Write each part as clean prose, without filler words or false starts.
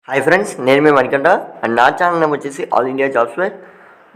Hi friends, నేను మీ Manikanta and నా channel name వచ్చేసి ఆల్ ఇండియా జాబ్స్ ఫెయిర్.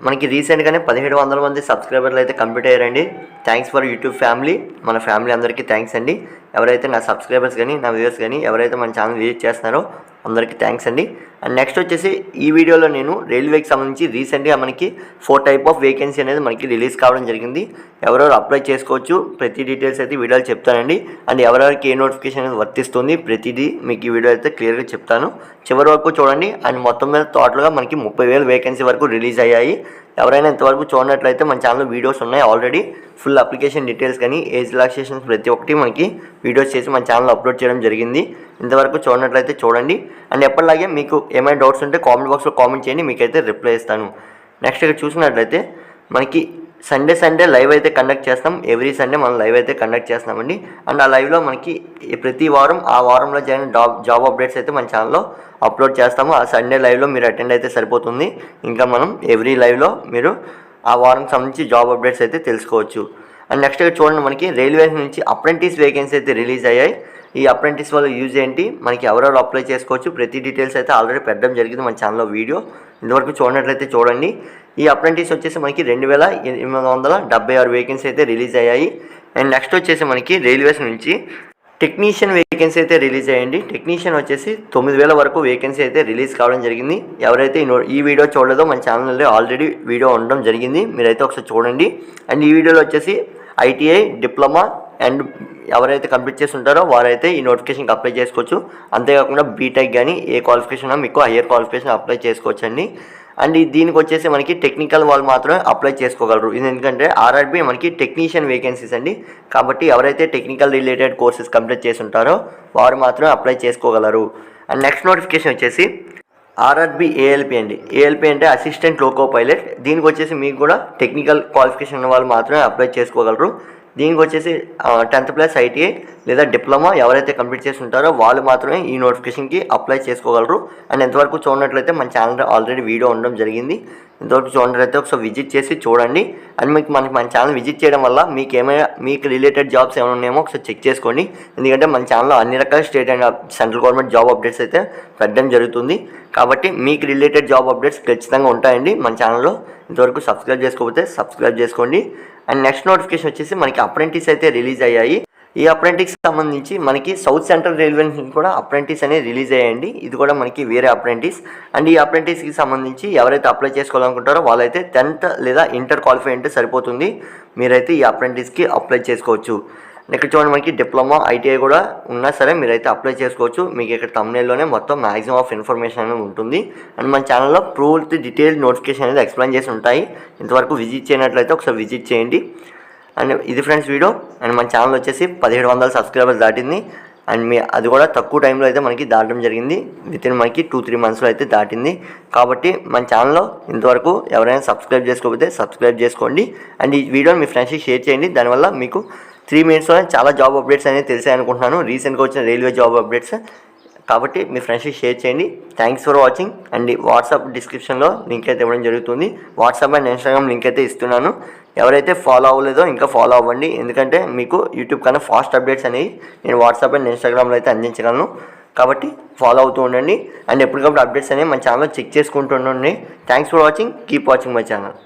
మనకి రీసెంట్గానే 1700 మంది సబ్స్క్రైబర్లు అయితే కంప్లీట్ అయ్యారండి. Thanks for YouTube family. మన ఫ్యామిలీ అందరికీ థ్యాంక్స్ అండి. ఎవరైతే నా సబ్స్క్రైబర్స్ కానీ నా వ్యూవర్స్ కానీ ఎవరైతే మన ఛానల్ విజిట్ చేస్తున్నారో అందరికీ థ్యాంక్స్ అండి. అండ్ నెక్స్ట్ వచ్చేసి ఈ వీడియోలో నేను రైల్వేకి సంబంధించి రీసెంట్గా మనకి 4 టైప్ ఆఫ్ వేకెన్సీ అనేది మనకి రిలీజ్ కావడం జరిగింది. ఎవరెవరు అప్లై చేసుకోవచ్చు ప్రతి డీటెయిల్స్ అయితే వీడియోలో చెప్తానండి. అండ్ ఎవరెవరికి ఏ నోటిఫికేషన్ అనేది వర్తిస్తుంది ప్రతిదీ మీకు ఈ వీడియో అయితే క్లియర్గా చెప్తాను. చివరి వరకు చూడండి. అండ్ మొత్తం మీద టోటల్గా మనకి 30,000 వేకెన్సీ వరకు రిలీజ్ అయ్యాయి. ఎవరైనా ఇంతవరకు చూడనట్లయితే మన ఛానల్లో వీడియోస్ ఉన్నాయి ఆల్రెడీ. ఫుల్ అప్లికేషన్ డీటెయిల్స్ కానీ ఏజ్ రిలాక్సేషన్స్ ప్రతి ఒక్కటి మనకి వీడియోస్ చేసి మన ఛానల్లో అప్లోడ్ చేయడం జరిగింది. ఇంతవరకు చూడనట్లయితే చూడండి. అండ్ ఎప్పటిలాగే మీకు ఏమైనా డౌట్స్ ఉంటే కామెంట్ బాక్స్లో కామెంట్ చేయండి, మీకైతే రిప్లై ఇస్తాను. నెక్స్ట్ ఇక్కడ చూసినట్లయితే మనకి సండే లైవ్ అయితే కండక్ట్ చేస్తాం. ఎవ్రీ సండే మనం లైవ్ అయితే కండక్ట్ చేస్తామండి. అండ్ ఆ లైవ్లో మనకి ప్రతి వారం ఆ వారంలో జరిగిన జాబ్ అప్డేట్స్ అయితే మన ఛానల్లో అప్లోడ్ చేస్తాము. ఆ సండే లైవ్లో మీరు అటెండ్ అయితే సరిపోతుంది. ఇంకా మనం ఎవ్రీ లైవ్లో మీరు ఆ వారంకి సంబంధించి జాబ్ అప్డేట్స్ అయితే తెలుసుకోవచ్చు. అండ్ నెక్స్ట్ చూడండి, మనకి రైల్వేస్ నుంచి అప్రెంటిస్ వేకెన్సీ అయితే రిలీజ్ అయ్యాయి. ఈ అప్రెంటిస్ వల్ల యూజ్ ఏంటి, మనకి ఎవరెవరు అప్లై చేసుకోవచ్చు ప్రతి డీటెయిల్స్ అయితే ఆల్రెడీ పెట్టడం జరిగింది మన ఛానల్లో వీడియో. ఇంతవరకు చూడనట్లయితే చూడండి. ఈ అప్రెంటిస్ వచ్చేసి మనకి 2,876 వేకెన్సీ అయితే రిలీజ్ అయ్యాయి. అండ్ నెక్స్ట్ వచ్చేసి మనకి రైల్వేస్ నుంచి టెక్నీషియన్ వేకెన్సీ అయితే రిలీజ్ అయ్యండి. టెక్నీషియన్ వచ్చేసి 9,000 వరకు వేకెన్సీ అయితే రిలీజ్ కావడం జరిగింది. ఎవరైతే ఈ వీడియో చూడలేదో మన ఛానల్లో ఆల్రెడీ వీడియో ఉండడం జరిగింది, మీరైతే ఒకసారి చూడండి. అండ్ ఈ వీడియోలో వచ్చేసి ఐటీఐ, డిప్లొమా అండ్ ఎవరైతే కంప్లీట్ చేసి ఉంటారో వారైతే ఈ నోటిఫికేషన్కి అప్లై చేసుకోవచ్చు. అంతేకాకుండా బీటెక్ కానీ ఏ క్వాలిఫికేషన్ మీకు హయ్యర్ క్వాలిఫికేషన్ అప్లై చేసుకోవచ్చు అండి. అండ్ దీనికి వచ్చేసి మనకి టెక్నికల్ వాళ్ళు మాత్రమే అప్లై చేసుకోగలరు. ఇది ఎందుకంటే ఆర్ఆర్బీ మనకి టెక్నీషియన్ వేకెన్సీస్ అండి. కాబట్టి ఎవరైతే టెక్నికల్ రిలేటెడ్ కోర్సెస్ కంప్లీట్ చేసి ఉంటారో వారు మాత్రమే అప్లై చేసుకోగలరు. అండ్ నెక్స్ట్ నోటిఫికేషన్ వచ్చేసి ఆర్ఆర్బీ ఏఎల్పి అండి. ఏఎల్పి అంటే అసిస్టెంట్ లోకో పైలట్. దీనికి వచ్చేసి మీకు కూడా టెక్నికల్ క్వాలిఫికేషన్ ఉన్న వాళ్ళు మాత్రమే అప్లై చేసుకోగలరు. దీనికి వచ్చేసి 10th+ ఐటీఐ లేదా డిప్లొమా ఎవరైతే కంప్లీట్ చేసి ఉంటారో వాళ్ళు మాత్రమే ఈ నోటిఫికేషన్కి అప్లై చేసుకోగలరు. అండ్ ఎంతవరకు చూడనట్లయితే మన ఛానల్ ఆల్రెడీ వీడియో ఉండడం జరిగింది. ఇంతవరకు చూడనట్లయితే ఒకసారి విజిట్ చేసి చూడండి. అండ్ మన ఛానల్ విజిట్ చేయడం వల్ల మీకు రిలేటెడ్ జాబ్స్ ఏమైనా ఉన్నాయేమో ఒకసారి చెక్ చేసుకోండి. ఎందుకంటే మన ఛానల్లో అన్ని రకాల state and central government job updates అయితే పెట్టడం జరుగుతుంది. కాబట్టి మీకు రిలేటెడ్ జాబ్ అప్డేట్స్ ఖచ్చితంగా ఉంటాయండి మన ఛానల్లో. ఇంతవరకు సబ్స్క్రైబ్ చేసుకోకపోతే సబ్స్క్రైబ్ చేసుకోండి. అండ్ నెక్స్ట్ నోటిఫికేషన్ వచ్చేసి మనకి అప్రెంటిస్ అయితే రిలీజ్ అయ్యాయి. ఈ అప్రెంటిస్కి సంబంధించి మనకి సౌత్ సెంట్రల్ రైల్వే నుంచి కూడా అప్రెంటిస్ అనేది రిలీజ్ అయ్యాయండి. ఇది కూడా మనకి వేరే అప్రెంటిస్. అండ్ ఈ అప్రెంటిస్కి సంబంధించి ఎవరైతే అప్లై చేసుకోవాలనుకుంటారో వాళ్ళైతే 10th లేదా ఇంటర్ క్వాలిఫై అంటే సరిపోతుంది. మీరైతే ఈ అప్రెంటిస్కి అప్లై చేసుకోవచ్చు. ఇక్కడ చూడండి, మనకి డిప్లొమా, ఐటీఐ కూడా ఉన్నా సరే మీరైతే అప్లై చేసుకోవచ్చు. మీకు ఇక్కడ thumbnailలోనే మొత్తం మ్యాక్సిమం ఆఫ్ ఇన్ఫర్మేషన్ అనేది ఉంటుంది. అండ్ మన ఛానల్లో పూర్తి డీటెయిల్ నోటిఫికేషన్ అనేది ఎక్స్ప్లెయిన్ చేసి ఉంటాయి. ఇంతవరకు విజిట్ చేయనట్లయితే ఒకసారి విజిట్ చేయండి. అండ్ ఇది ఫ్రెండ్స్ వీడియో. అండ్ మన ఛానల్ వచ్చేసి 1700 సబ్స్క్రైబర్స్ దాటింది. అండ్ అది కూడా తక్కువ టైంలో అయితే మనకి దాటడం జరిగింది. వితిన్ మనకి 2-3 మంత్స్లో అయితే దాటింది. కాబట్టి మన ఛానల్లో ఇంతవరకు ఎవరైనా సబ్స్క్రైబ్ చేసుకోకపోతే సబ్స్క్రైబ్ చేసుకోండి. అండ్ ఈ వీడియోని మీ ఫ్రెండ్స్కి షేర్ చేయండి. దానివల్ల మీకు 3 minutesలోనే చాలా జాబ్ అప్డేట్స్ అనేది తెలిసాయి అనుకుంటున్నాను, రీసెంట్గా వచ్చిన రైల్వే జాబ్ అప్డేట్స్. కాబట్టి మీ ఫ్రెండ్స్కి షేర్ చేయండి. Thanks for watching. And WhatsApp డిస్క్రిప్షన్లో లింక్ అయితే ఇవ్వడం జరుగుతుంది. వాట్సాప్ అండ్ ఇన్స్టాగ్రామ్ లింక్ అయితే ఇస్తున్నాను. ఎవరైతే ఫాలో అవ్వలేదో ఇంకా ఫాలో అవ్వండి. ఎందుకంటే మీకు యూట్యూబ్ కన్నా ఫాస్ట్ అప్డేట్స్ అనేవి నేను వాట్సాప్ అండ్ ఇన్స్టాగ్రామ్లో అయితే అందించగలను. కాబట్టి ఫాలో అవుతూ ఉండండి. అండ్ ఎప్పటికప్పుడు అప్డేట్స్ అనేవి మన ఛానల్లో చెక్ చేసుకుంటూ ఉండండి. Thanks for watching. Keep watching my channel.